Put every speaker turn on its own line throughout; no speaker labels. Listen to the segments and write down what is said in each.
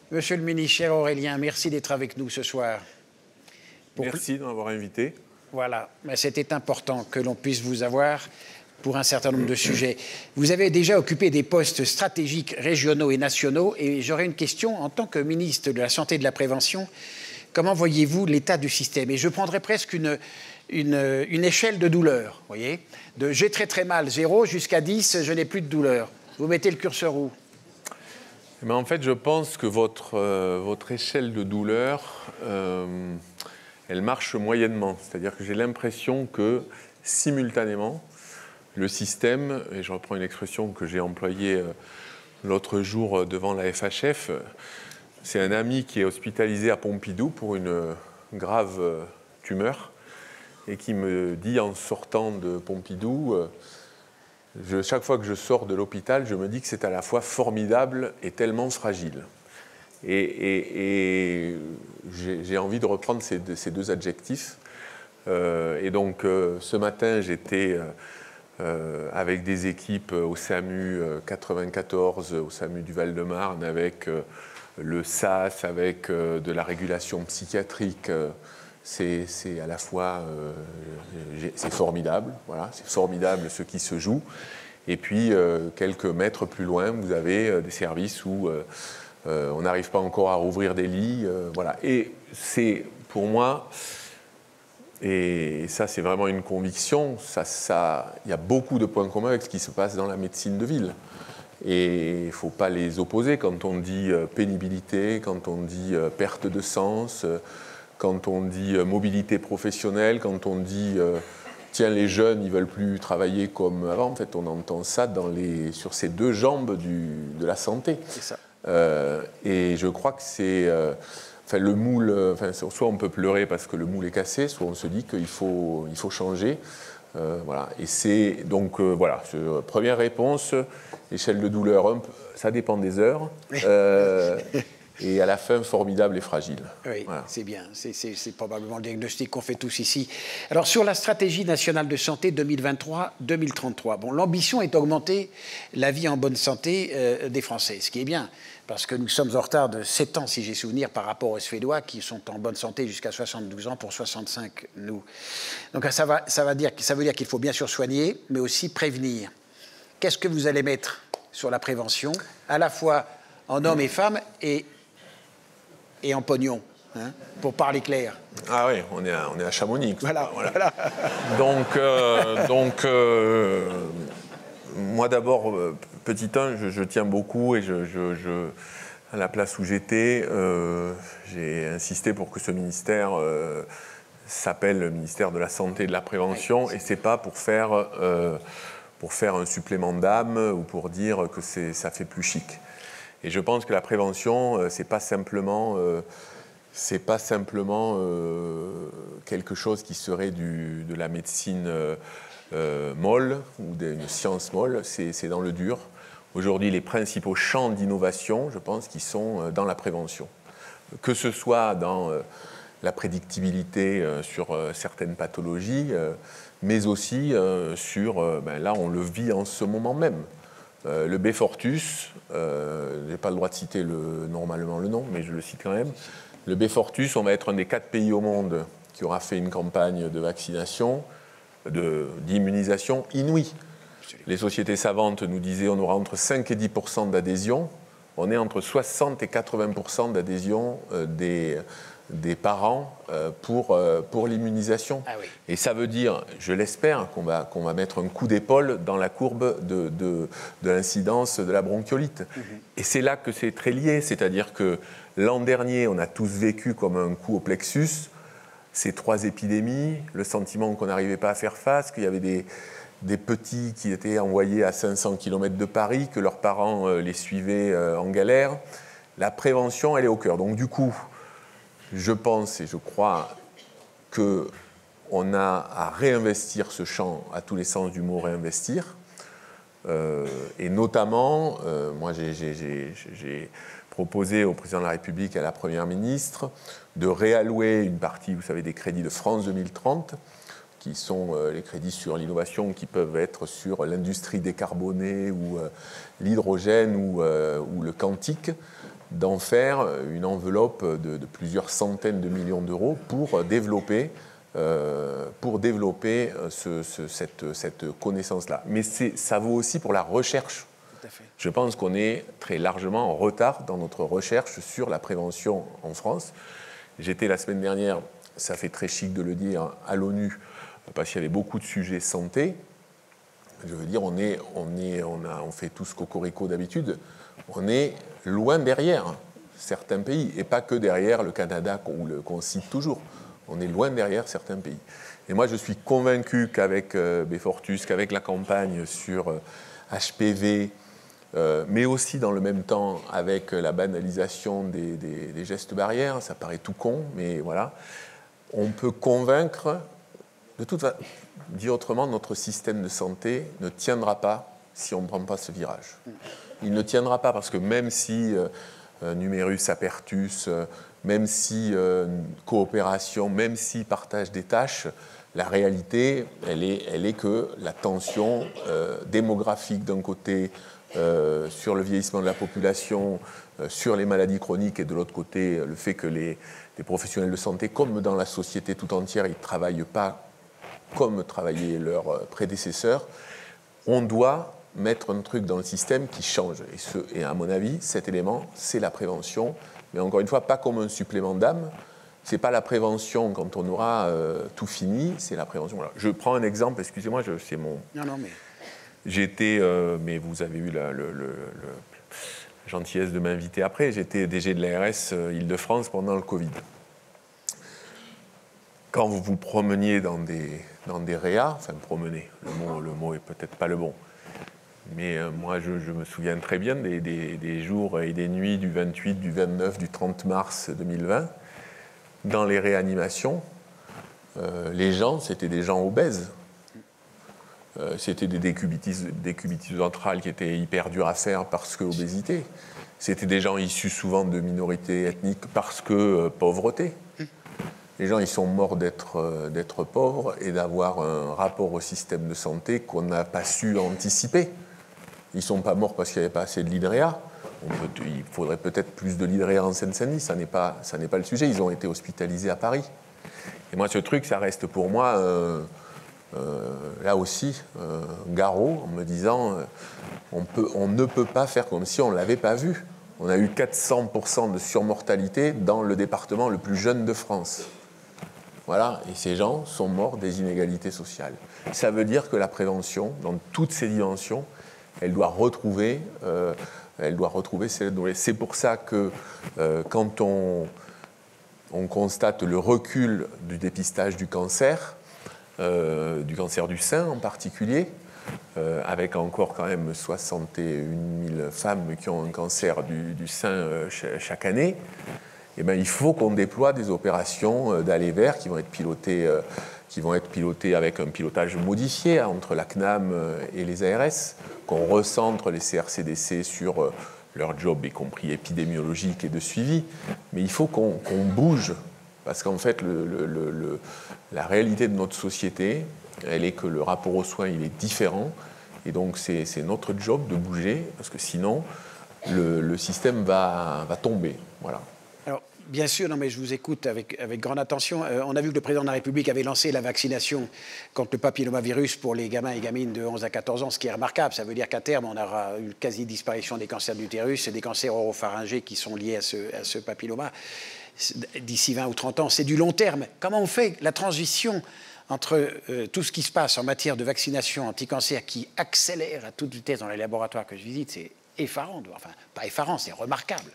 Monsieur le ministre, cher Aurélien, merci d'être avec nous ce soir.
Merci de m'avoir invité.
Voilà, c'était important que l'on puisse vous avoir pour un certain nombre de sujets. Vous avez déjà occupé des postes stratégiques régionaux et nationaux, et j'aurais une question en tant que ministre de la Santé et de la Prévention. Comment voyez-vous l'état du système? Et je prendrais presque une échelle de douleur, vous voyez, de j'ai très très mal, 0 jusqu'à 10, je n'ai plus de douleur. Vous mettez le curseur où?
Mais en fait, je pense que votre échelle de douleur, elle marche moyennement. C'est-à-dire que j'ai l'impression que, simultanément, le système, et je reprends une expression que j'ai employée l'autre jour devant la FHF, c'est un ami qui est hospitalisé à Pompidou pour une grave tumeur et qui me dit en sortant de Pompidou, chaque fois que je sors de l'hôpital, je me dis que c'est à la fois formidable et tellement fragile. Et j'ai envie de reprendre ces deux adjectifs. Et donc, ce matin, j'étais avec des équipes au SAMU 94, au SAMU du Val-de-Marne, avec le SAS, avec de la régulation psychiatrique. C'est à la fois, c'est formidable, voilà, c'est formidable ce qui se joue. Et puis, quelques mètres plus loin, vous avez des services où on n'arrive pas encore à rouvrir des lits. Voilà. Et c'est, pour moi, et ça c'est vraiment une conviction, il y a beaucoup de points communs avec ce qui se passe dans la médecine de ville. Et il ne faut pas les opposer quand on dit pénibilité, quand on dit perte de sens, quand on dit mobilité professionnelle, quand on dit tiens, les jeunes, ils ne veulent plus travailler comme avant. En fait, on entend ça sur ces deux jambes de la santé.
C'est ça.
Et je crois que c'est... le moule... soit on peut pleurer parce que le moule est cassé, soit on se dit qu'il faut changer. Voilà. Et c'est... Donc, voilà. Première réponse, échelle de douleur, ça dépend des heures. Et à la fin, formidable et fragile.
Oui,
voilà.
C'est bien. C'est probablement le diagnostic qu'on fait tous ici. Alors, sur la stratégie nationale de santé 2023-2033, bon, l'ambition est d'augmenter la vie en bonne santé des Français, ce qui est bien, parce que nous sommes en retard de 7 ans, si j'ai souvenir, par rapport aux Suédois, qui sont en bonne santé jusqu'à 72 ans, pour 65, nous. Donc, ça veut dire qu'il faut bien sûr soigner, mais aussi prévenir. Qu'est-ce que vous allez mettre sur la prévention, à la fois en hommes et femmes, et en pognon, hein, pour parler clair.
Ah oui, on est à Chamonix.
Voilà.
Donc, moi d'abord, petit 1, je tiens beaucoup et à la place où j'étais, j'ai insisté pour que ce ministère s'appelle le ministère de la Santé et de la Prévention, et c'est pas pour faire un supplément d'âme ou pour dire que ça fait plus chic. Et je pense que la prévention, c'est pas simplement quelque chose qui serait de la médecine molle ou d'une science molle, c'est dans le dur. Aujourd'hui, les principaux champs d'innovation, je pense, qui sont dans la prévention. Que ce soit dans la prédictibilité sur certaines pathologies, mais aussi sur, là on le vit en ce moment même. Le Beyfortus, je n'ai pas le droit de citer normalement le nom, mais je le cite quand même. Le Beyfortus, on va être un des 4 pays au monde qui aura fait une campagne de vaccination, d'immunisation inouïe. Les sociétés savantes nous disaient qu'on aura entre 5 et 10% d'adhésion. On est entre 60 et 80% d'adhésion des parents pour l'immunisation.
Ah oui.
Et ça veut dire, je l'espère, qu'on va mettre un coup d'épaule dans la courbe de l'incidence de la bronchiolite. Mmh. Et c'est là que c'est très lié, c'est-à-dire que l'an dernier, on a tous vécu comme un coup au plexus, ces 3 épidémies, le sentiment qu'on n'arrivait pas à faire face, qu'il y avait des petits qui étaient envoyés à 500 km de Paris, que leurs parents les suivaient en galère. La prévention, elle est au cœur. Donc du coup, je pense et je crois qu'on a à réinvestir ce champ, à tous les sens du mot réinvestir. Et notamment, moi j'ai proposé au président de la République et à la Première ministre de réallouer une partie, vous savez, des crédits de France 2030, qui sont les crédits sur l'innovation qui peuvent être sur l'industrie décarbonée ou l'hydrogène ou le quantique, d'en faire une enveloppe de plusieurs centaines de millions d'euros pour développer cette connaissance-là. Mais ça vaut aussi pour la recherche.
Tout à fait.
Je pense qu'on est très largement en retard dans notre recherche sur la prévention en France. J'étais la semaine dernière, ça fait très chic de le dire, à l'ONU, parce qu'il y avait beaucoup de sujets santé. Je veux dire, on fait tous cocorico d'habitude. On est loin derrière certains pays, et pas que derrière le Canada qu'on cite toujours. On est loin derrière certains pays. Et moi, je suis convaincu qu'avec Befortus, qu'avec la campagne sur HPV, mais aussi dans le même temps avec la banalisation des gestes barrières, ça paraît tout con, mais voilà, on peut convaincre, de toute façon, dit autrement, notre système de santé ne tiendra pas si on ne prend pas ce virage. Il ne tiendra pas parce que même si numerus apertus, même si coopération, même si partage des tâches, la réalité, elle est que la tension démographique d'un côté, sur le vieillissement de la population, sur les maladies chroniques, et de l'autre côté, le fait que les professionnels de santé, comme dans la société tout entière, ils ne travaillent pas comme travaillaient leurs prédécesseurs, on doit mettre un truc dans le système qui change. Et à mon avis, cet élément, c'est la prévention. Mais encore une fois, pas comme un supplément d'âme. Ce n'est pas la prévention quand on aura tout fini, c'est la prévention. Voilà. Je prends un exemple, excusez-moi, c'est mon...
Non, mais...
J'étais, mais vous avez eu la gentillesse de m'inviter après, j'étais DG de l'ARS Île-de-France pendant le Covid. Quand vous vous promeniez dans des réas, enfin promener, le mot est peut-être pas le bon, mais moi je me souviens très bien des jours et des nuits du 28, du 29, du 30 mars 2020, dans les réanimations, les gens, c'était des gens obèses. C'était des décubitus ventrales qui étaient hyper durs à faire parce que obésité. C'était des gens issus souvent de minorités ethniques parce que pauvreté. Les gens, ils sont morts d'être pauvres et d'avoir un rapport au système de santé qu'on n'a pas su anticiper. Ils ne sont pas morts parce qu'il n'y avait pas assez de l'hydréa. Il faudrait peut-être plus de l'hydréa en Seine-Saint-Denis, ça n'est pas le sujet. Ils ont été hospitalisés à Paris. Et moi, ce truc, ça reste pour moi, là aussi, garrot, en me disant on ne peut pas faire comme si on ne l'avait pas vu. On a eu 400% de surmortalité dans le département le plus jeune de France. Voilà, et ces gens sont morts des inégalités sociales. Ça veut dire que la prévention, dans toutes ses dimensions, elle doit retrouver ses données. C'est pour ça que quand on constate le recul du dépistage du cancer du sein en particulier, avec encore quand même 61 000 femmes qui ont un cancer du sein chaque année, eh bien, il faut qu'on déploie des opérations d'aller vers qui vont être pilotées avec un pilotage modifié entre la CNAM et les ARS, qu'on recentre les CRCDC sur leur job, y compris épidémiologique et de suivi. Mais il faut qu'on bouge, parce qu'en fait, la réalité de notre société, elle est que le rapport aux soins, il est différent. Et donc, c'est notre job de bouger, parce que sinon, le système va tomber. Voilà.
Alors, bien sûr, non, mais je vous écoute avec grande attention. On a vu que le président de la République avait lancé la vaccination contre le papillomavirus pour les gamins et gamines de 11 à 14 ans, ce qui est remarquable. Ça veut dire qu'à terme, on aura une quasi-disparition des cancers d'utérus et des cancers oropharyngés qui sont liés à ce papilloma d'ici 20 ou 30 ans. C'est du long terme. Comment on fait la transition entre tout ce qui se passe en matière de vaccination anti-cancer qui accélère à toute vitesse dans les laboratoires que je visite? C'est effarant. Enfin, pas effarant, c'est remarquable.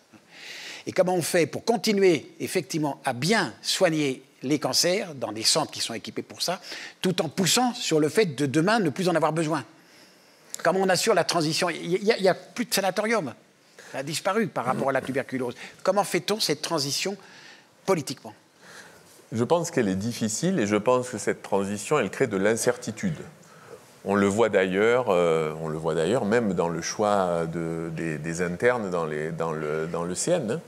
Et comment on fait pour continuer effectivement à bien soigner les cancers dans des centres qui sont équipés pour ça, tout en poussant sur le fait de demain ne plus en avoir besoin? Comment on assure la transition? Il n'y a plus de sanatorium. Ça a disparu par rapport à la tuberculose. Comment fait-on cette transition politiquement?
Je pense qu'elle est difficile et je pense que cette transition, elle crée de l'incertitude. On le voit d'ailleurs même dans le choix des internes dans le CN. Hein.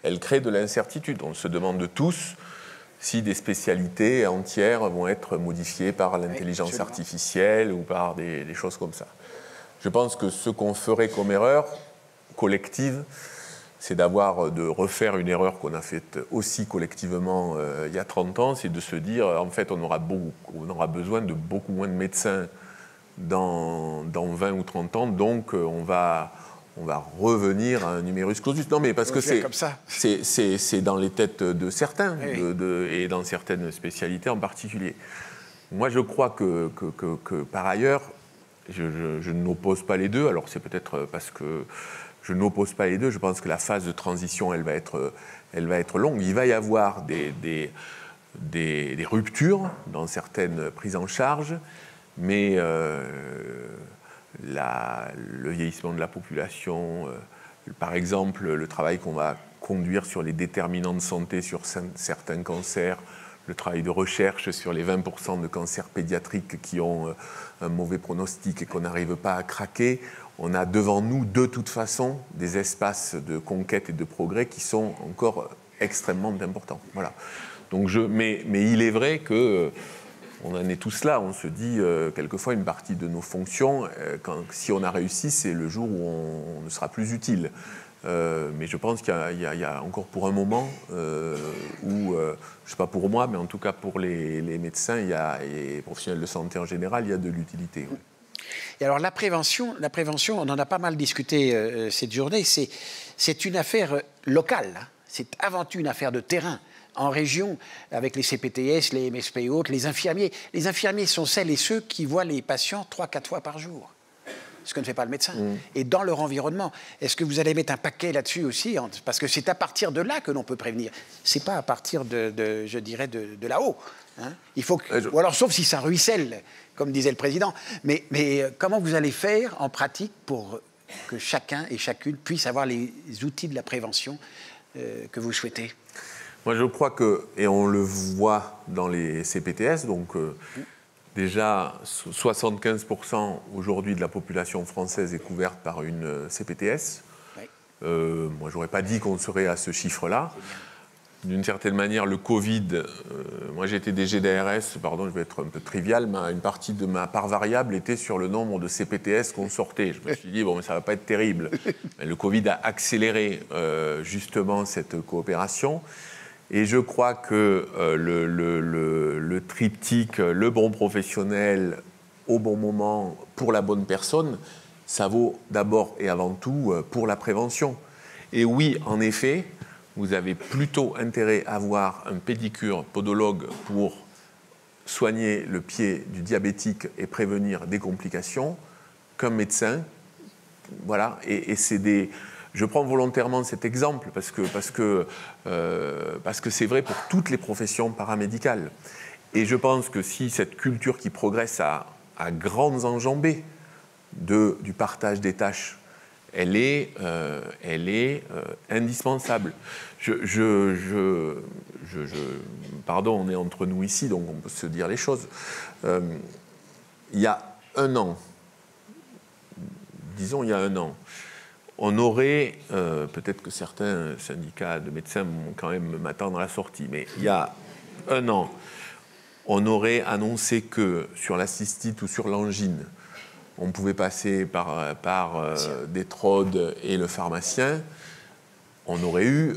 Elle crée de l'incertitude. On se demande tous si des spécialités entières vont être modifiées par l'intelligence artificielle ou par des choses comme ça. Je pense que ce qu'on ferait comme erreur collective, c'est de refaire une erreur qu'on a faite aussi collectivement il y a 30 ans, c'est de se dire, en fait, on aura besoin de beaucoup moins de médecins dans 20 ou 30 ans, donc on va revenir à un numerus clausus. Non, mais parce que c'est dans les têtes de certains, et dans certaines spécialités en particulier. Moi, je crois que par ailleurs, je n'oppose pas les deux. Alors, c'est peut-être parce que je n'oppose pas les deux. Je pense que la phase de transition, elle va être longue. Il va y avoir des ruptures dans certaines prises en charge, mais le vieillissement de la population, par exemple, le travail qu'on va conduire sur les déterminants de santé sur certains cancers, le travail de recherche sur les 20% de cancers pédiatriques qui ont un mauvais pronostic et qu'on n'arrive pas à craquer, on a devant nous, de toute façon, des espaces de conquête et de progrès qui sont encore extrêmement importants. Voilà. Donc mais il est vrai que on en est tous là. On se dit, quelquefois, une partie de nos fonctions, si on a réussi, c'est le jour où on ne sera plus utile. Mais je pense qu'il y a encore pour un moment où, je ne sais pas pour moi, mais en tout cas pour les médecins et les professionnels de santé en général, il y a de l'utilité. Oui.
Et alors la prévention, on en a pas mal discuté cette journée, c'est une affaire locale, hein. C'est avant tout une affaire de terrain. En région, avec les CPTS, les MSP et autres, les infirmiers. Les infirmiers sont celles et ceux qui voient les patients 3-4 fois par jour, ce que ne fait pas le médecin. Et dans leur environnement, est-ce que vous allez mettre un paquet là-dessus aussi? Parce que c'est à partir de là que l'on peut prévenir. C'est pas à partir je dirais, de là-haut. Hein. Il faut ou alors, sauf si ça ruisselle, comme disait le président. Mais comment vous allez faire en pratique pour que chacun et chacune puisse avoir les outils de la prévention que vous souhaitez?
Moi, je crois que, et on le voit dans les CPTS, donc déjà 75% aujourd'hui de la population française est couverte par une CPTS. Oui. Moi, je n'aurais pas dit qu'on serait à ce chiffre-là. D'une certaine manière, le Covid, moi j'étais DG d'ARS, pardon, je vais être un peu trivial, mais une partie de ma part variable était sur le nombre de CPTS qu'on sortait. Je me suis dit, bon, mais ça ne va pas être terrible. Mais le Covid a accéléré justement cette coopération. Et je crois que le triptyque, le bon professionnel au bon moment pour la bonne personne, ça vaut d'abord et avant tout pour la prévention. Et oui, en effet, vous avez plutôt intérêt à avoir un pédicure podologue pour soigner le pied du diabétique et prévenir des complications qu'un médecin. Voilà, et c'est des... Je prends volontairement cet exemple parce que c'est vrai pour toutes les professions paramédicales. Et je pense que si cette culture qui progresse à grandes enjambées du partage des tâches, elle est indispensable. Pardon, on est entre nous ici, donc on peut se dire les choses. Il y a un an, on aurait, peut-être que certains syndicats de médecins vont quand même m'attendre à la sortie, mais il y a un an, on aurait annoncé que sur la cystite ou sur l'angine, on pouvait passer par des trodes et le pharmacien. On aurait eu,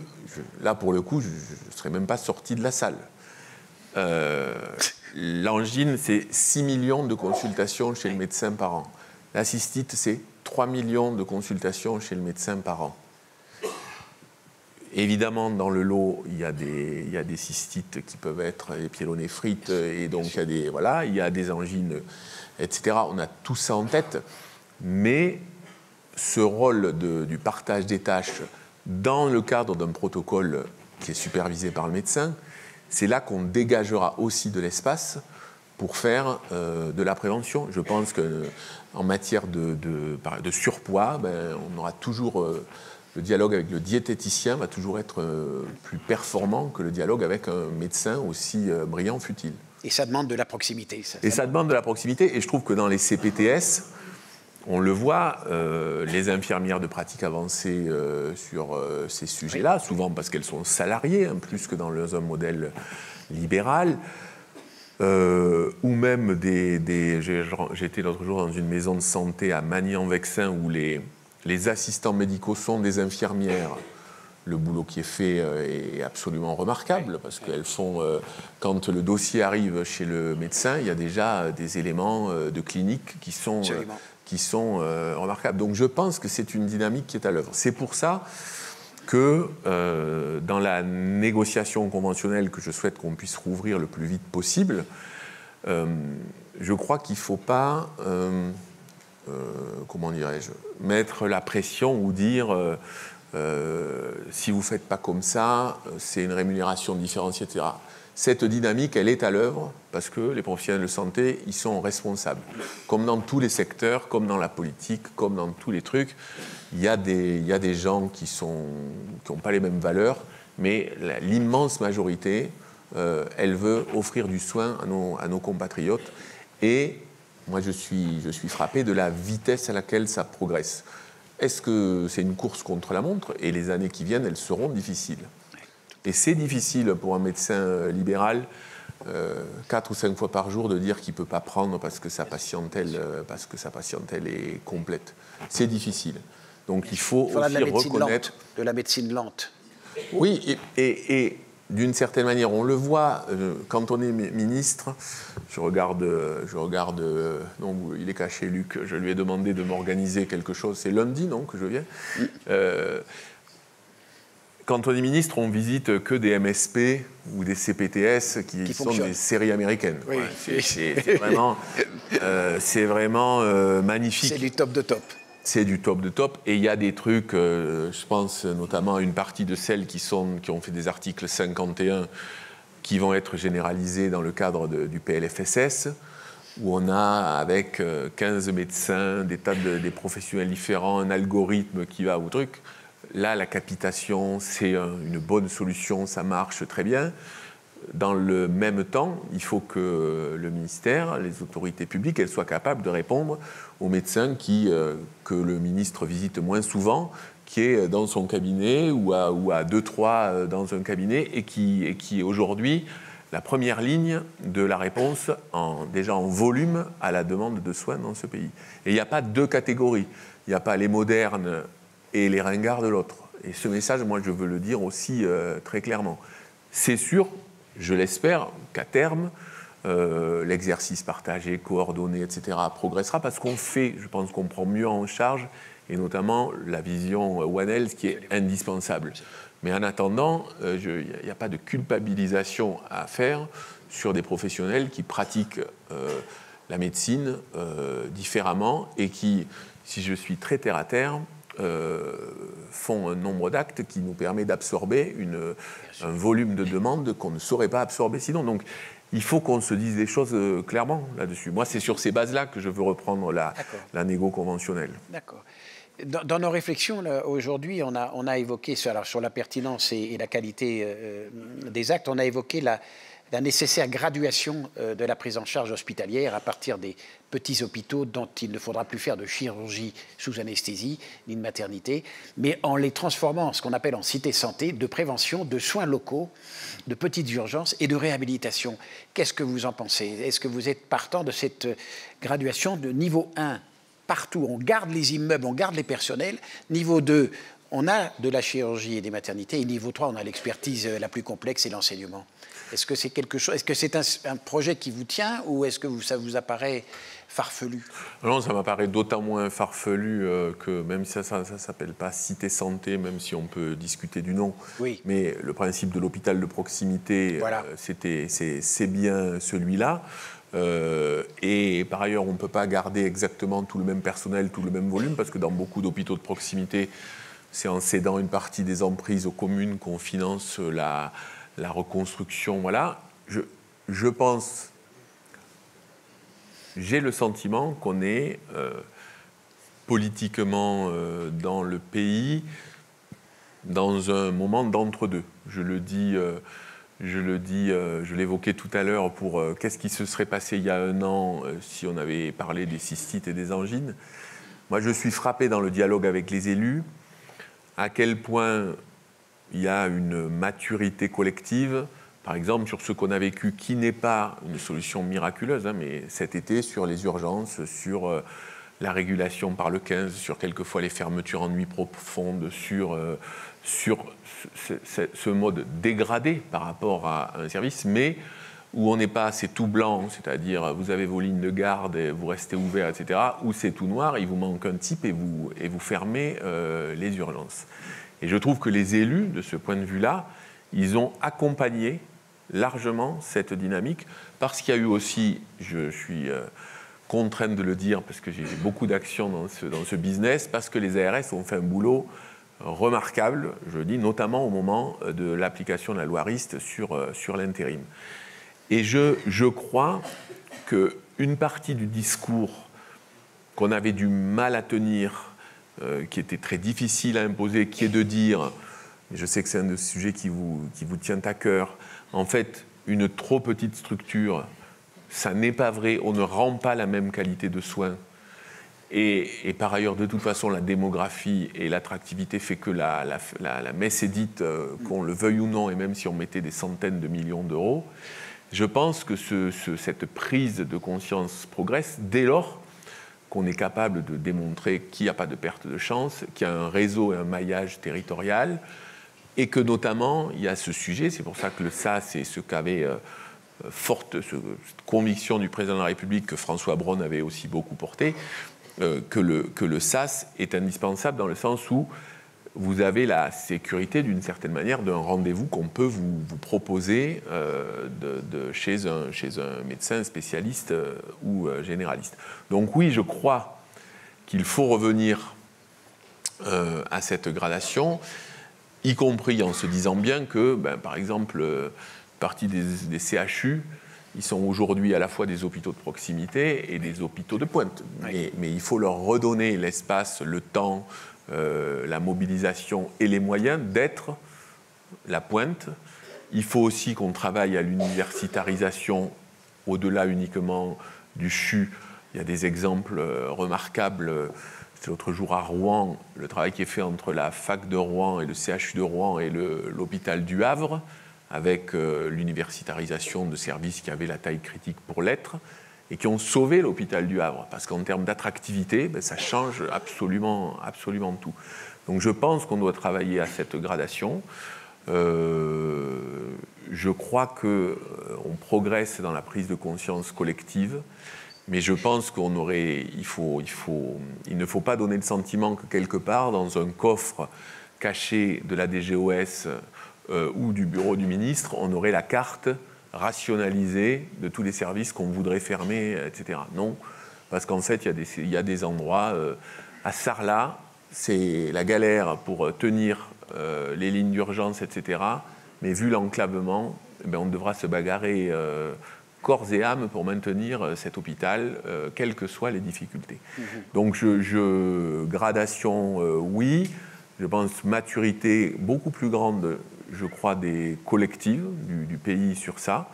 là pour le coup, je ne serais même pas sorti de la salle. L'angine, c'est 6 millions de consultations chez le médecin par an. La cystite, c'est 3 millions de consultations chez le médecin par an. Évidemment, dans le lot, il y a des cystites qui peuvent être des pyélonéphrites, et donc il y a des angines, etc. On a tout ça en tête, mais ce rôle du partage des tâches dans le cadre d'un protocole qui est supervisé par le médecin, c'est là qu'on dégagera aussi de l'espace pour faire de la prévention. Je pense qu'en matière de surpoids, on aura toujours... le dialogue avec le diététicien va toujours être plus performant que le dialogue avec un médecin aussi brillant fut-il. Et
ça demande de la proximité.
Ça demande de la proximité. Et je trouve que dans les CPTS, on le voit, les infirmières de pratique avancée sur ces sujets-là, souvent parce qu'elles sont salariées, plus que dans un modèle libéral, ou même j'étais l'autre jour dans une maison de santé à Magny-en-Vexin où les assistants médicaux sont des infirmières Le boulot qui est fait est absolument remarquable parce qu'elles font, quand le dossier arrive chez le médecin, il y a déjà des éléments de clinique qui sont remarquables. Donc je pense que c'est une dynamique qui est à l'œuvre. C'est pour ça que dans la négociation conventionnelle que je souhaite qu'on puisse rouvrir le plus vite possible, je crois qu'il ne faut pas, comment dirais-je, mettre la pression ou dire si vous ne faites pas comme ça, c'est une rémunération différenciée, etc. Cette dynamique, elle est à l'œuvre parce que les professionnels de santé, ils sont responsables. Comme dans tous les secteurs, comme dans la politique, comme dans tous les trucs, il y a des gens qui n'ont pas les mêmes valeurs, mais l'immense majorité, elle veut offrir du soin à nos compatriotes. Et moi, je suis frappé de la vitesse à laquelle ça progresse. Est-ce que c'est une course contre la montre? Et les années qui viennent, elles seront difficiles. Et c'est difficile pour un médecin libéral, 4 ou 5 fois par jour, de dire qu'il ne peut pas prendre parce que sa patientèle est complète. C'est difficile. Donc il faut aussi reconnaître...
De la médecine lente.
Oui, et d'une certaine manière, on le voit, quand on est ministre, je regarde donc il est caché, Luc, je lui ai demandé de m'organiser quelque chose, c'est lundi, non, que je viens. Quand on est ministre, on visite que des MSP ou des CPTS qui sont des séries américaines.
Oui.
Ouais, c'est vraiment magnifique.
C'est du top de top.
C'est du top de top. Et il y a des trucs, je pense notamment à une partie de celles qui ont fait des articles 51 qui vont être généralisés dans le cadre du PLFSS, où on a avec 15 médecins, des professionnels différents, un algorithme qui va au truc. Là, la capitation, c'est une bonne solution, ça marche très bien. Dans le même temps, il faut que le ministère, les autorités publiques, elles soient capables de répondre aux médecins que le ministre visite moins souvent, qui est dans son cabinet ou à 2-3 dans un cabinet et qui est aujourd'hui la première ligne de la réponse, déjà en volume, à la demande de soins dans ce pays. Et il n'y a pas deux catégories. Il n'y a pas les modernes et les ringards de l'autre. Et ce message, moi, je veux le dire aussi très clairement. C'est sûr, je l'espère, qu'à terme, l'exercice partagé, coordonné, etc., progressera parce qu'on fait, je pense qu'on prend mieux en charge, et notamment la vision One Health qui est indispensable. Mais en attendant, il n'y a pas de culpabilisation à faire sur des professionnels qui pratiquent la médecine différemment et qui, si je suis très terre à terre, font un nombre d'actes qui nous permet d'absorber un volume de demandes qu'on ne saurait pas absorber sinon. Donc, il faut qu'on se dise des choses clairement là-dessus. Moi, c'est sur ces bases-là que je veux reprendre la négo conventionnelle. D'accord.
Dans nos réflexions, aujourd'hui, on a évoqué, alors, sur la pertinence et la qualité des actes, on a évoqué la nécessaire graduation de la prise en charge hospitalière à partir des petits hôpitaux dont il ne faudra plus faire de chirurgie sous anesthésie ni de maternité, mais en les transformant en ce qu'on appelle en cité santé, de prévention, de soins locaux, de petites urgences et de réhabilitation. Qu'est-ce que vous en pensez? Est-ce que vous êtes partant de cette graduation de niveau 1 partout? On garde les immeubles, on garde les personnels. Niveau 2, on a de la chirurgie et des maternités. Et niveau 3, on a l'expertise la plus complexe et l'enseignement. Est-ce que c'est quelque chose? Est-ce que c'est un projet qui vous tient ou est-ce que ça vous apparaît farfelu?
Non, ça m'apparaît d'autant moins farfelu que même si ça ne s'appelle pas cité santé, même si on peut discuter du nom, oui. Mais le principe de l'hôpital de proximité, voilà. C'est bien celui-là. Et par ailleurs, on ne peut pas garder exactement tout le même personnel, tout le même volume, parce que dans beaucoup d'hôpitaux de proximité, c'est en cédant une partie des emprises aux communes qu'on finance la reconstruction. Voilà. Je pense, j'ai le sentiment qu'on est politiquement dans le pays dans un moment d'entre-deux. Je l'évoquais tout à l'heure pour qu'est-ce qui se serait passé il y a 1 an si on avait parlé des cystites et des angines. Moi, je suis frappé dans le dialogue avec les élus à quel point il y a une maturité collective, par exemple sur ce qu'on a vécu, qui n'est pas une solution miraculeuse, mais cet été sur les urgences, sur la régulation par le 15, sur quelquefois les fermetures en nuit profonde, sur sur ce mode dégradé par rapport à un service, mais où on n'est pas assez tout blanc, c'est-à-dire vous avez vos lignes de garde et vous restez ouvert, etc., où c'est tout noir, il vous manque un type et vous fermez les urgences. Et je trouve que les élus, de ce point de vue-là, ils ont accompagné largement cette dynamique, parce qu'il y a eu aussi, je suis contraint de le dire, parce que j'ai beaucoup d'actions dans ce business, parce que les ARS ont fait un boulot remarquable, je le dis, notamment au moment de l'application de la loi Rist sur l'intérim. Et je crois qu'une partie du discours qu'on avait du mal à tenir, qui était très difficile à imposer, qui est de dire, et je sais que c'est un des sujets qui vous tient à cœur, en fait, une trop petite structure, ça n'est pas vrai, on ne rend pas la même qualité de soins. Et par ailleurs, de toute façon, la démographie et l'attractivité fait que la messe est dite, qu'on le veuille ou non, et même si on mettait des centaines de millions d'euros. Je pense que cette prise de conscience progresse dès lors qu'on est capable de démontrer qu'il n'y a pas de perte de chance, qu'il y a un réseau et un maillage territorial, et que notamment, il y a ce sujet, c'est pour ça que le SAS et ce qu'avait cette conviction du président de la République, que François Braun avait aussi beaucoup porté, que le SAS est indispensable dans le sens où vous avez la sécurité, d'une certaine manière, d'un rendez-vous qu'on peut vous proposer chez un médecin spécialiste ou généraliste. Donc oui, je crois qu'il faut revenir à cette gradation, y compris en se disant bien que, par exemple, partie des CHU, ils sont aujourd'hui à la fois des hôpitaux de proximité et des hôpitaux de pointe. Oui. Mais il faut leur redonner l'espace, le temps, la mobilisation et les moyens d'être la pointe. Il faut aussi qu'on travaille à l'universitarisation au-delà uniquement du CHU. Il y a des exemples remarquables. C'était l'autre jour à Rouen, le travail qui est fait entre la fac de Rouen et le CHU de Rouen et l'hôpital du Havre, avec l'universitarisation de services qui avaient la taille critique pour l'être, et qui ont sauvé l'hôpital du Havre, parce qu'en termes d'attractivité, ça change absolument tout. Donc je pense qu'on doit travailler à cette gradation. Je crois qu'on progresse dans la prise de conscience collective, mais je pense il ne faut pas donner le sentiment que quelque part, dans un coffre caché de la DGOS ou du bureau du ministre, on aurait la carte rationalisée de tous les services qu'on voudrait fermer, etc. Non, parce qu'en fait, il y a des endroits... à Sarlat, c'est la galère pour tenir les lignes d'urgence, etc. Mais vu l'enclavement, on devra se bagarrer corps et âme pour maintenir cet hôpital, quelles que soient les difficultés. Donc, gradation, oui. Je pense maturité beaucoup plus grande, je crois, des collectives du pays sur ça.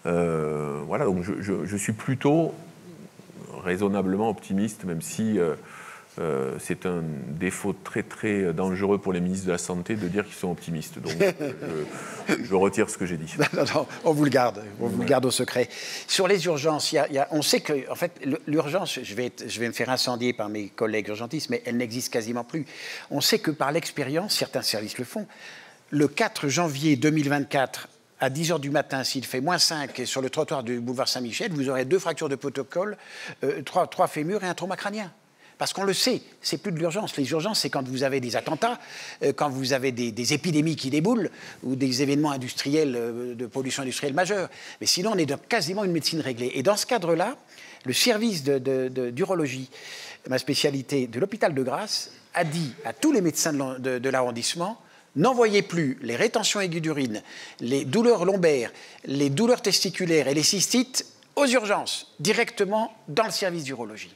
Voilà, donc je suis plutôt raisonnablement optimiste, même si c'est un défaut très très dangereux pour les ministres de la Santé de dire qu'ils sont optimistes. Donc je retire ce que j'ai dit.
Non, on vous le garde, vous le garde au secret. Sur les urgences, on sait que en fait, l'urgence, je vais me faire incendier par mes collègues urgentistes, mais elle n'existe quasiment plus. On sait que par l'expérience, certains services le font. Le 4 janvier 2024, à 10h du matin, s'il fait -5 sur le trottoir du boulevard Saint-Michel, vous aurez 2 fractures de protocole, 3 fémurs et un trauma crânien. Parce qu'on le sait, c'est plus de l'urgence. Les urgences, c'est quand vous avez des attentats, quand vous avez des épidémies qui déboulent ou des événements industriels, de pollution industrielle majeure. Mais sinon, on est dans quasiment une médecine réglée. Et dans ce cadre-là, le service d'urologie, ma spécialité de l'hôpital de Grasse, a dit à tous les médecins de l'arrondissement: n'envoyez plus les rétentions aiguës d'urine, les douleurs lombaires, les douleurs testiculaires et les cystites aux urgences, directement dans le service d'urologie.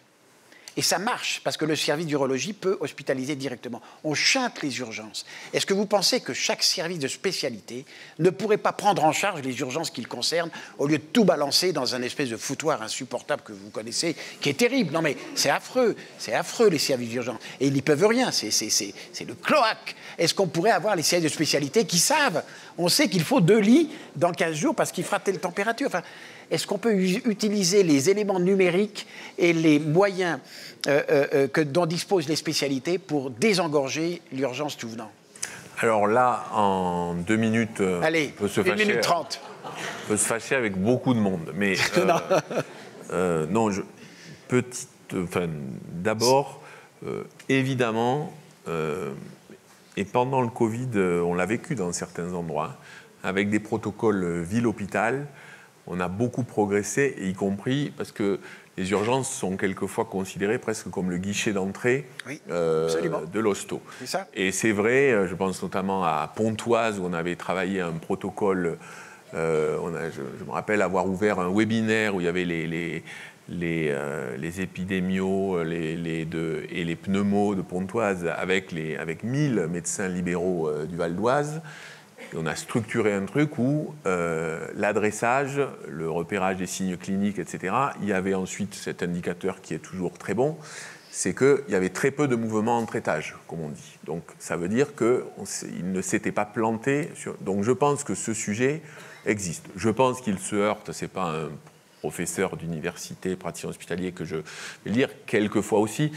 Et ça marche, parce que le service d'urologie peut hospitaliser directement. On chante les urgences. Est-ce que vous pensez que chaque service de spécialité ne pourrait pas prendre en charge les urgences qu'il concerne, au lieu de tout balancer dans un espèce de foutoir insupportable que vous connaissez, qui est terrible? Non mais c'est affreux les services d'urgence. Et ils n'y peuvent rien, c'est le cloaque. Est-ce qu'on pourrait avoir les services de spécialité qui savent? On sait qu'il faut 2 lits dans 15 jours parce qu'il fera telle température. Enfin, est-ce qu'on peut utiliser les éléments numériques et les moyens dont disposent les spécialités pour désengorger l'urgence tout venant?
Alors là, en 2 minutes,
allez,
on peut se
1
fâcher,
minute 30.
on peut se fâcher avec beaucoup de monde. Mais non, d'abord, évidemment, et pendant le Covid, on l'a vécu dans certains endroits, avec des protocoles ville-hôpital, on a beaucoup progressé, y compris parce que les urgences sont quelquefois considérées presque comme le guichet d'entrée de l'hosto. Et c'est vrai, je pense notamment à Pontoise, où on avait travaillé un protocole. Je me rappelle avoir ouvert un webinaire où il y avait les épidémios et les pneumos de Pontoise avec 1000 médecins libéraux du Val d'Oise. Et on a structuré un truc où l'adressage, le repérage des signes cliniques, etc., il y avait ensuite cet indicateur qui est toujours très bon, c'est qu'il y avait très peu de mouvements entre étages, comme on dit. Donc ça veut dire qu'il ne s'était pas planté. Donc je pense que ce sujet existe. Je pense qu'il se heurte, ce n'est pas un professeur d'université, praticien hospitalier que je vais le dire, quelquefois aussi,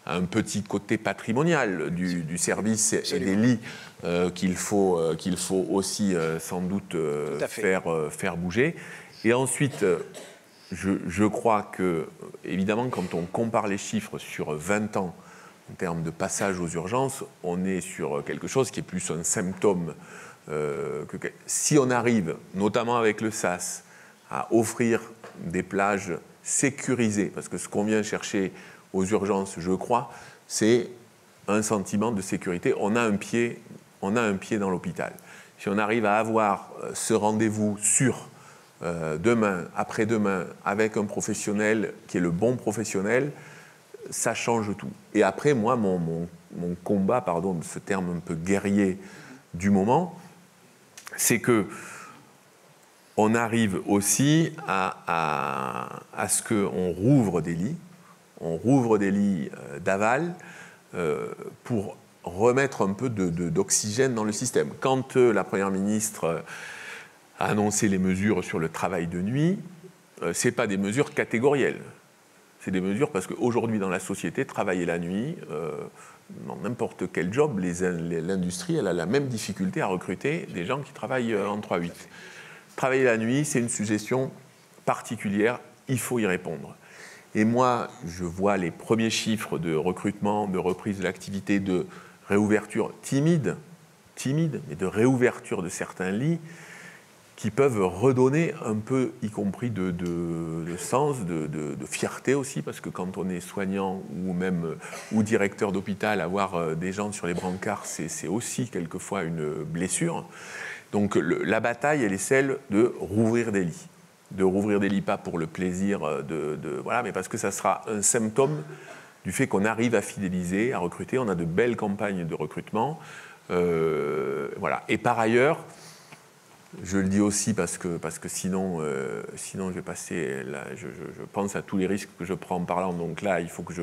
à un petit côté patrimonial du service et des lits qu'il faut aussi sans doute faire bouger. Et ensuite, je crois que, évidemment, quand on compare les chiffres sur 20 ans en termes de passage aux urgences, on est sur quelque chose qui est plus un symptôme. Si on arrive, notamment avec le SAS, à offrir des plages sécurisées, parce que ce qu'on vient chercher aux urgences, je crois, c'est un sentiment de sécurité. On a un pied dans l'hôpital. Si on arrive à avoir ce rendez-vous sûr demain, après-demain, avec un professionnel qui est le bon professionnel, ça change tout. Et après, moi, mon combat, pardon de ce terme un peu guerrier du moment, c'est que on arrive aussi à ce qu'on rouvre des lits. On rouvre des lits d'aval pour remettre un peu d'oxygène dans le système. Quand la Première ministre a annoncé les mesures sur le travail de nuit, ce n'est pas des mesures catégorielles. C'est des mesures parce qu'aujourd'hui, dans la société, travailler la nuit, dans n'importe quel job, l'industrie, elle a la même difficulté à recruter des gens qui travaillent en 3-8. Travailler la nuit, c'est une suggestion particulière, il faut y répondre. Et moi, je vois les premiers chiffres de recrutement, de reprise de l'activité, de réouverture timide, mais de réouverture de certains lits qui peuvent redonner un peu, y compris de sens, de fierté aussi, parce que quand on est soignant ou directeur d'hôpital, avoir des gens sur les brancards, c'est aussi quelquefois une blessure. Donc la bataille, elle est celle de rouvrir des lits. De rouvrir des lits, pas pour le plaisir voilà, mais parce que ça sera un symptôme du fait qu'on arrive à fidéliser, à recruter. On a de belles campagnes de recrutement. Voilà. Et par ailleurs, je le dis aussi parce que sinon je vais passer... Là, je pense à tous les risques que je prends en parlant. Donc là, il faut que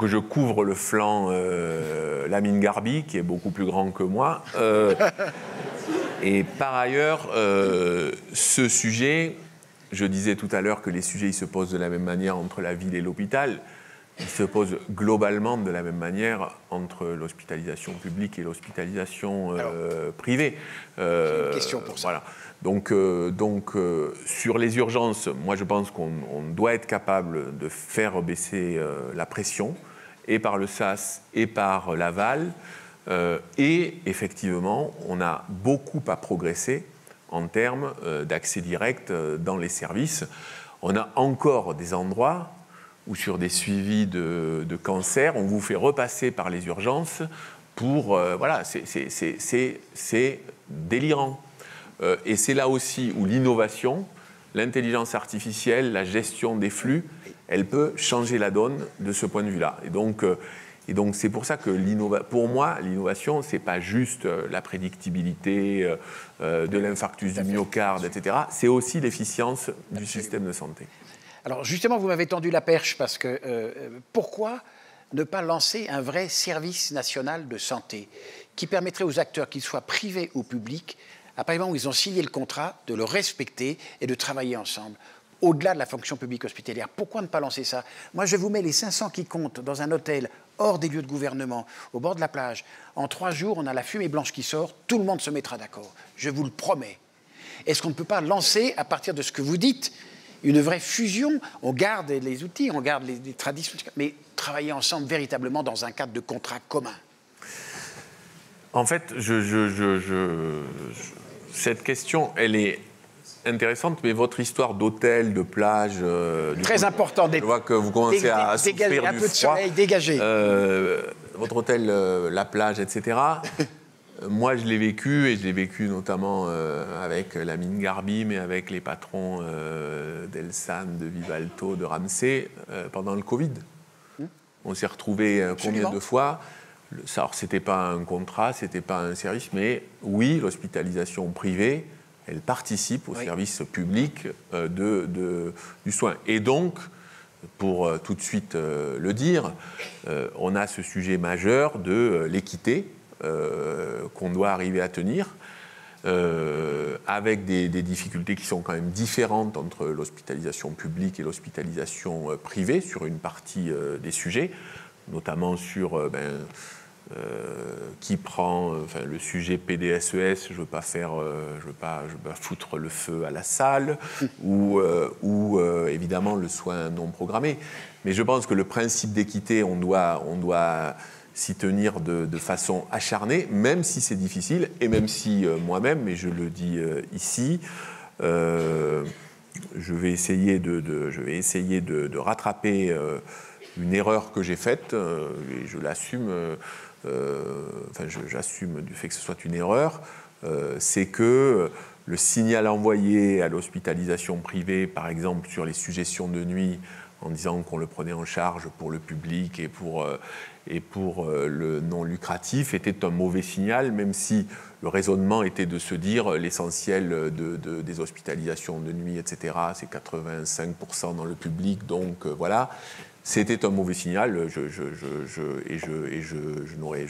je couvre le flanc Lamine Garbi, qui est beaucoup plus grand que moi. Et par ailleurs, ce sujet, je disais tout à l'heure que les sujets ils se posent de la même manière entre la ville et l'hôpital. Ils se posent globalement de la même manière entre l'hospitalisation publique et l'hospitalisation privée.
J'ai une question pour ça.
Voilà. Donc, sur les urgences, moi je pense qu'on doit être capable de faire baisser la pression, et par le SAS et par l'aval. Et effectivement, on a beaucoup à progresser en termes d'accès direct dans les services. On a encore des endroits où sur des suivis de cancer, on vous fait repasser par les urgences pour... voilà, c'est délirant. Et c'est là aussi où l'innovation, l'intelligence artificielle, la gestion des flux, elle peut changer la donne de ce point de vue-là. Et donc c'est pour ça que pour moi, l'innovation, ce n'est pas juste la prédictibilité de l'infarctus du myocarde, etc. C'est aussi l'efficience du système de santé.
Alors justement, vous m'avez tendu la perche parce que pourquoi ne pas lancer un vrai service national de santé qui permettrait aux acteurs, qu'ils soient privés ou publics, à partir du moment où ils ont signé le contrat, de le respecter et de travailler ensemble? au-delà de la fonction publique hospitalière. Pourquoi ne pas lancer ça? Moi, je vous mets les 500 qui comptent dans un hôtel hors des lieux de gouvernement, au bord de la plage. En 3 jours, on a la fumée blanche qui sort, tout le monde se mettra d'accord. Je vous le promets. Est-ce qu'on ne peut pas lancer, à partir de ce que vous dites, une vraie fusion? On garde les outils, on garde les traditions, mais travailler ensemble véritablement dans un cadre de contrat commun.
En fait, cette question, elle est intéressante, mais votre histoire d'hôtel, de plage...
Très important.
Je vois que vous commencez à souffrir
un
du
peu de
froid.
soleil, dégagé.
Votre hôtel, la plage, etc. Moi, je l'ai vécu, et je l'ai vécu notamment avec Lamine Garbi, mais avec les patrons d'Elsan, de Vivalto, de Ramsay, pendant le Covid. On s'est retrouvés combien de fois? Alors, ce n'était pas un contrat, ce n'était pas un service, mais oui, l'hospitalisation privée, elle participe au service public du soin. Et donc, pour tout de suite le dire, on a ce sujet majeur de l'équité qu'on doit arriver à tenir, avec des difficultés qui sont quand même différentes entre l'hospitalisation publique et l'hospitalisation privée sur une partie des sujets, notamment sur... qui prend le sujet PDSES, je veux pas foutre le feu à la salle, ou évidemment le soin non programmé. Mais je pense que le principe d'équité, on doit s'y tenir de façon acharnée, même si c'est difficile, et même si moi-même, et je le dis ici, je vais essayer de rattraper une erreur que j'ai faite, et je l'assume. J'assume du fait que ce soit une erreur, c'est que le signal envoyé à l'hospitalisation privée, par exemple sur les suggestions de nuit, en disant qu'on le prenait en charge pour le public et pour le non lucratif, était un mauvais signal, même si le raisonnement était de se dire l'essentiel des hospitalisations de nuit, etc., c'est 85% dans le public, donc voilà. C'était un mauvais signal,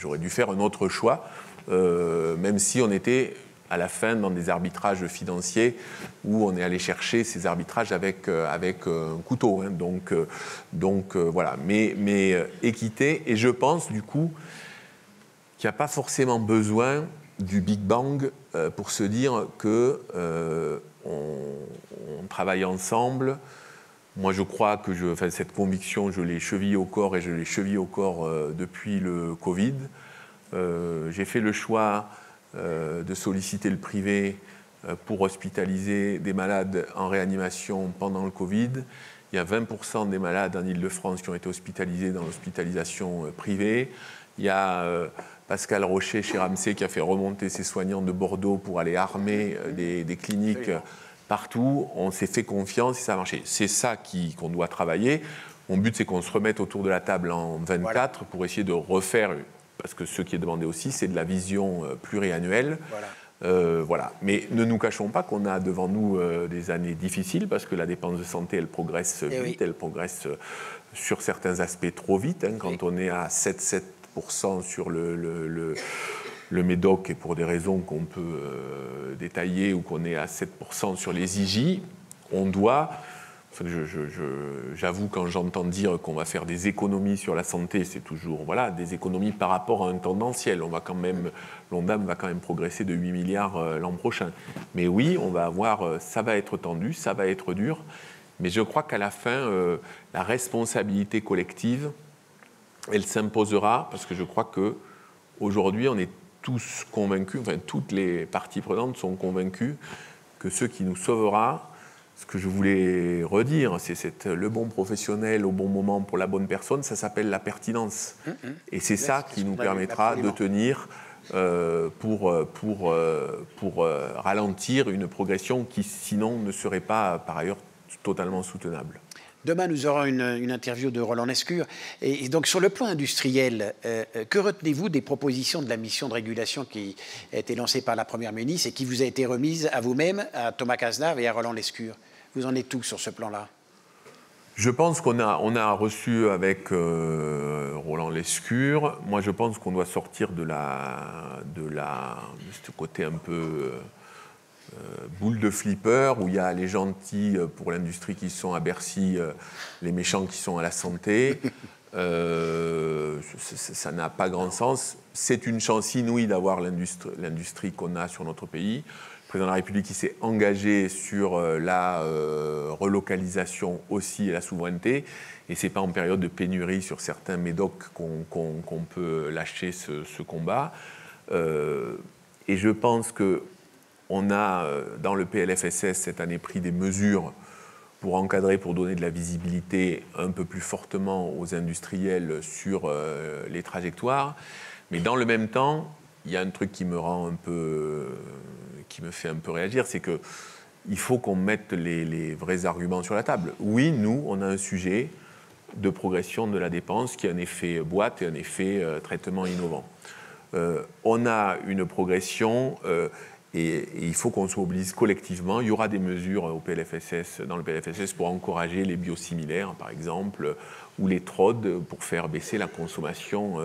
j'aurais dû faire un autre choix, même si on était à la fin dans des arbitrages financiers où on est allé chercher ces arbitrages avec un couteau. Hein, donc voilà, mais équité, et je pense du coup qu'il n'y a pas forcément besoin du Big Bang pour se dire qu'on travaille ensemble. Moi, je crois que cette conviction, je l'ai chevillée au corps, et je l'ai chevillée au corps depuis le Covid. J'ai fait le choix de solliciter le privé pour hospitaliser des malades en réanimation pendant le Covid. Il y a 20% des malades en Île-de-France qui ont été hospitalisés dans l'hospitalisation privée. Il y a Pascal Rocher chez Ramsay qui a fait remonter ses soignants de Bordeaux pour aller armer des cliniques partout. On s'est fait confiance et ça a marché. C'est ça qu'on doit travailler. Mon but, c'est qu'on se remette autour de la table en 24 pour essayer de refaire, parce que ce qui est demandé aussi, c'est de la vision pluriannuelle. Voilà. Mais ne nous cachons pas qu'on a devant nous des années difficiles, parce que la dépense de santé, elle progresse vite, elle progresse sur certains aspects trop vite. Hein, quand on est à 7% sur le Médoc, et pour des raisons qu'on peut détailler, ou qu'on est à 7% sur les IJ, on doit... J'avoue, quand j'entends dire qu'on va faire des économies sur la santé, c'est toujours des économies par rapport à un tendanciel. L'ONDAM va quand même progresser de 8 milliards l'an prochain. Mais oui, ça va être tendu, ça va être dur. Mais je crois qu'à la fin, la responsabilité collective, elle s'imposera, parce que je crois qu'aujourd'hui, on est tous convaincus, toutes les parties prenantes sont convaincues que ce qui nous sauvera, ce que je voulais redire, c'est le bon professionnel au bon moment pour la bonne personne, ça s'appelle la pertinence. Et c'est ça qui nous permettra de tenir pour ralentir une progression qui, sinon, ne serait pas, par ailleurs, totalement soutenable.
Demain, nous aurons une interview de Roland Lescure. Et donc, sur le plan industriel, que retenez-vous des propositions de la mission de régulation qui a été lancée par la Première ministre et qui vous a été remise à vous-même, à Thomas Cazenave et à Roland Lescure? Vous en êtes où sur ce plan-là?
Je pense qu'on a reçu avec Roland Lescure. Moi, je pense qu'on doit sortir de ce côté un peu boule de flipper où il y a les gentils pour l'industrie qui sont à Bercy, les méchants qui sont à la santé. Ça n'a pas grand sens. C'est une chance inouïe d'avoir l'industrie qu'on a sur notre pays. Le président de la République qui s'est engagé sur la relocalisation aussi et la souveraineté. Et ce n'est pas en période de pénurie sur certains médocs qu'on peut lâcher ce combat. Et je pense qu'on a, dans le PLFSS, cette année, pris des mesures pour encadrer, pour donner de la visibilité un peu plus fortement aux industriels sur les trajectoires. Mais dans le même temps, il y a un truc qui me fait un peu réagir, c'est qu'il faut qu'on mette les vrais arguments sur la table. Oui, nous, on a un sujet de progression de la dépense qui a un effet boîte et un effet traitement innovant. On a une progression et il faut qu'on se mobilise collectivement. Il y aura des mesures dans le PLFSS pour encourager les biosimilaires, par exemple, ou les TROD pour faire baisser la consommation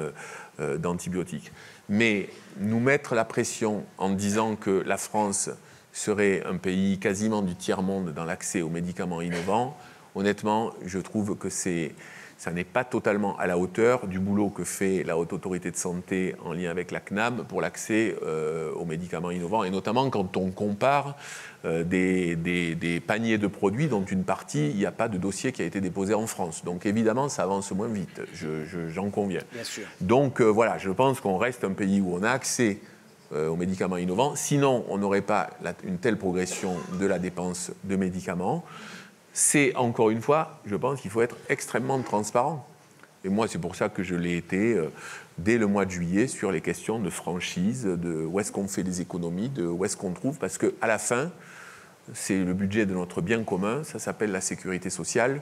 d'antibiotiques. Mais nous mettre la pression en disant que la France serait un pays quasiment du tiers-monde dans l'accès aux médicaments innovants, honnêtement, je trouve que ça n'est pas totalement à la hauteur du boulot que fait la Haute Autorité de Santé en lien avec la CNAM pour l'accès aux médicaments innovants, et notamment quand on compare des paniers de produits dont une partie, il n'y a pas de dossier qui a été déposé en France. Donc évidemment, ça avance moins vite, j'en conviens.
Bien sûr.
Donc voilà, je pense qu'on reste un pays où on a accès aux médicaments innovants, sinon on n'aurait pas une telle progression de la dépense de médicaments. C'est, encore une fois, je pense qu'il faut être extrêmement transparent. Et moi, c'est pour ça que je l'ai été dès le mois de juillet sur les questions de franchise, de où est-ce qu'on fait des économies, de où est-ce qu'on trouve, parce qu'à la fin, c'est le budget de notre bien commun, ça s'appelle la sécurité sociale,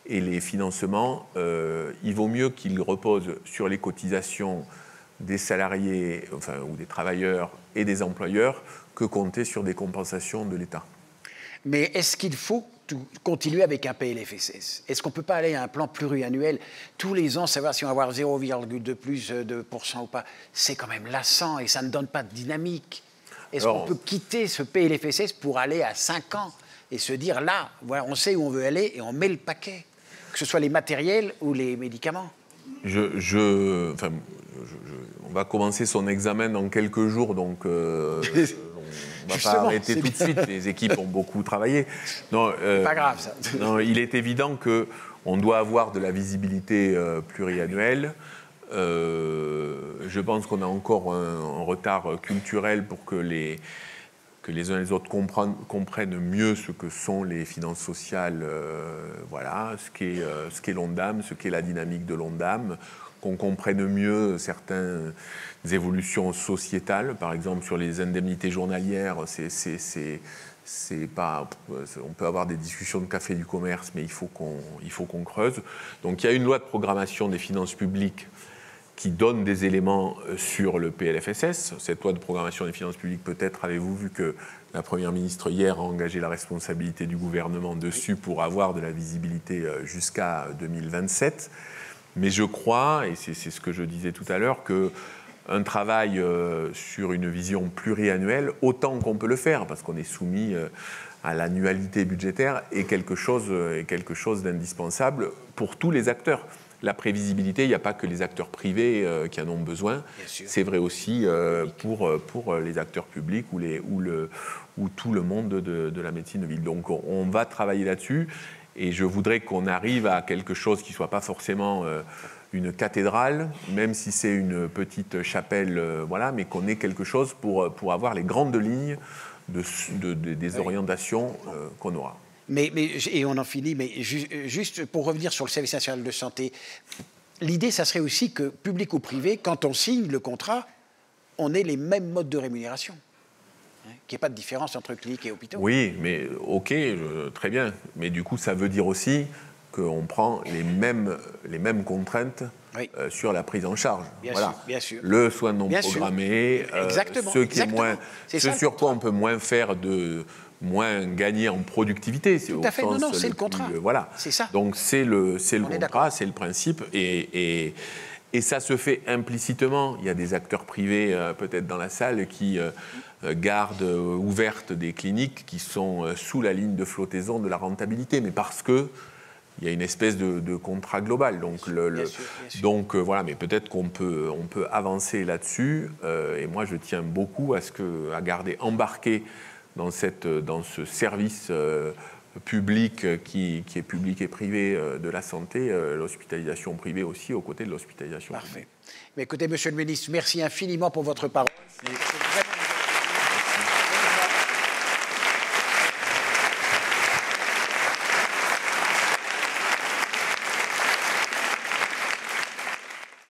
et les financements, il vaut mieux qu'ils reposent sur les cotisations des salariés, ou des travailleurs et des employeurs, que compter sur des compensations de l'État.
Mais est-ce qu'il faut continuer avec un PLFSS? Est-ce qu'on ne peut pas aller à un plan pluriannuel tous les ans, savoir si on va avoir 0,2 de plus de % ou pas? C'est quand même lassant et ça ne donne pas de dynamique. Est-ce qu'on peut quitter ce PLFSS pour aller à 5 ans et se dire là, voilà, on sait où on veut aller et on met le paquet, que ce soit les matériels ou les médicaments?
On va commencer son examen dans quelques jours, donc on ne va pas arrêter tout de suite. Les équipes ont beaucoup travaillé. Non,
pas grave, ça.
Non, il est évident qu'on doit avoir de la visibilité pluriannuelle. Je pense qu'on a encore un retard culturel pour que les uns et les autres comprennent mieux ce que sont les finances sociales, ce qu'est l'Ondam, ce qu'est la dynamique de l'Ondam, qu'on comprenne mieux certaines évolutions sociétales, par exemple sur les indemnités journalières, c'est pas, on peut avoir des discussions de café du commerce, mais il faut qu'on creuse. Donc il y a une loi de programmation des finances publiques qui donne des éléments sur le PLFSS. Cette loi de programmation des finances publiques, peut-être avez-vous vu que la Première ministre hier a engagé la responsabilité du gouvernement dessus pour avoir de la visibilité jusqu'à 2027. Mais je crois, et c'est ce que je disais tout à l'heure, qu'un travail sur une vision pluriannuelle, autant qu'on peut le faire, parce qu'on est soumis à l'annualité budgétaire, est quelque chose d'indispensable pour tous les acteurs. La prévisibilité, il n'y a pas que les acteurs privés qui en ont besoin. C'est vrai aussi pour les acteurs publics ou tout le monde de la médecine de ville. Donc on va travailler là-dessus. Et je voudrais qu'on arrive à quelque chose qui ne soit pas forcément une cathédrale, même si c'est une petite chapelle, mais qu'on ait quelque chose pour avoir les grandes lignes des orientations qu'on aura.
Et on en finit, mais juste pour revenir sur le service national de santé, l'idée, ça serait aussi que, public ou privé, quand on signe le contrat, on ait les mêmes modes de rémunération. Qu'il n'y ait pas de différence entre cliniques et hôpitaux.
Oui, mais ok, très bien. Mais du coup, ça veut dire aussi qu'on prend les mêmes contraintes sur la prise en charge.
Bien sûr.
Le soin non programmé, ce sur quoi on peut moins gagner en productivité.
Tout à fait, c'est le contrat.
Voilà.
C'est ça.
Donc c'est le contrat, c'est le principe. Et Et ça se fait implicitement. Il y a des acteurs privés, peut-être dans la salle, qui gardent ouvertes des cliniques qui sont sous la ligne de flottaison de la rentabilité, mais parce que il y a une espèce de contrat global. Donc,
bien sûr.
voilà, mais peut-être qu'on peut avancer là-dessus. Et moi, je tiens beaucoup à garder embarqué dans ce service public qui est public et privé de la santé, l'hospitalisation privée aussi, aux côtés de l'hospitalisation privée.
Parfait. Mais écoutez, Monsieur le Ministre, merci infiniment pour votre parole. Merci.